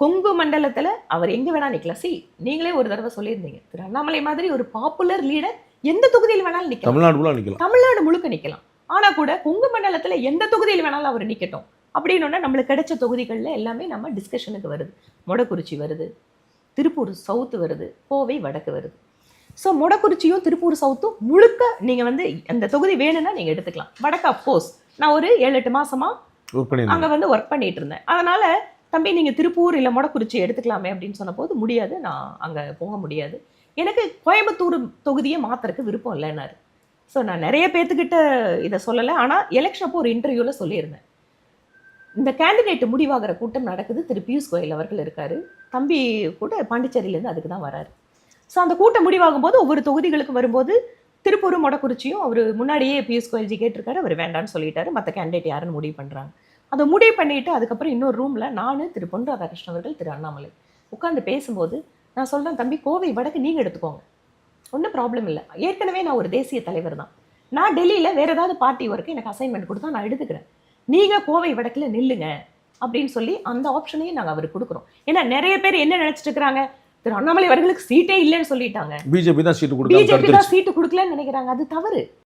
கொங்கு மண்டலத்துல அவர் எங்க வேணா நிக்கலாம். நீங்களே ஒரு தடவை சொல்லியிருந்தீங்க, திரு அண்ணாமலை மாதிரி ஒரு பாப்புலர் லீடர் எந்த தொகுதியில் வேணாலும் நிக்கலாம், தமிழ்நாடு முழுக்க நிக்கலாம். ஆனா கூட கொங்கு மண்டலத்துல எந்த தொகுதியில் வேணாலும் அவர் நிக்கட்டும் அப்படின்னு நம்மளுக்கு கிடைச்ச தொகுதிகள்ல எல்லாமே நம்ம டிஸ்கஷனுக்கு வருது. மொடக்குறிச்சி வருது, திருப்பூர் சவுத்து வருது, கோவை வடக்கு வருது. ஸோ மொடக்குறிச்சியும் திருப்பூர் சவுத்தும் முழுக்க நீங்க அந்த தொகுதி வேணும்னா நீங்க எடுத்துக்கலாம். வடக்கு அப்கோர்ஸ் நான் ஒரு 7-8 மாசமா அங்க ஒர்க் பண்ணிட்டு இருந்தேன். அதனால தம்பி நீங்க திருப்பூர் இல்ல மொடக்குறிச்சி எடுத்துக்கலாமே அப்படின்னு சொன்ன போது முடியாது, நான் அங்க போக முடியாது, எனக்கு கோயம்புத்தூர் தொகுதியை மாத்துறதுக்கு விருப்பம் இல்லைன்னாரு. ஸோ நான் நிறைய பேர்த்துக்கிட்ட இதை சொல்லலை. ஆனால் எலெக்ஷன் அப்போ ஒரு இன்டர்வியூவில் சொல்லியிருந்தேன், இந்த கேண்டிடேட் முடிவாகிற கூட்டம் நடக்குது, திரு பியூஷ் கோயல் அவர்கள் இருக்காரு, தம்பி கூட பாண்டிச்சேரியிலேருந்து அதுக்கு தான் வராரு. ஸோ அந்த கூட்டம் முடிவாகும் போது ஒவ்வொரு தொகுதிகளுக்கு வரும்போது திருப்பூரும் மொடக்குறிச்சியும் அவர் முன்னாடியே பியூஷ் கோயல்ஜி கேட்டிருக்காரு, அவர் வேண்டான்னு சொல்லிட்டாரு, மற்ற கேண்டிடேட் யாருன்னு முடிவு பண்ணுறாங்க. அதை முடிவு பண்ணிட்டு அதுக்கப்புறம் இன்னொரு ரூமில் நான், திரு பொன் ராதாகிருஷ்ணன் அவர்கள், திரு அண்ணாமலை உட்காந்து பேசும்போது நான் சொல்கிறேன், தம்பி கோவை வடக்கு நீங்கள் எடுத்துக்கோங்க, ஒன்றும் ப்ராப்ளம் இல்லை, ஏற்கனவே நான் ஒரு தேசிய தலைவர் தான், நான் டெல்லியில் வேறு ஏதாவது பார்ட்டி ஒர்க்கு எனக்கு அசைன்மெண்ட் கொடுத்தா நான் எடுத்துக்கிறேன், நீங்கள் கோவை வடக்கில் நில்லுங்க அப்படின்னு சொல்லி அந்த ஆப்ஷனையும் நாங்கள் அவருக்கு கொடுக்குறோம். ஏன்னா நிறைய பேர் என்ன நினச்சிட்டு இருக்கிறாங்க, திரு அண்ணாமலை அவர்களுக்கு சீட்டே இல்லைன்னு சொல்லிட்டாங்க, பிஜேபி தான் சீட்டு கொடுக்கலன்னு நினைக்கிறாங்க. அது தவறு.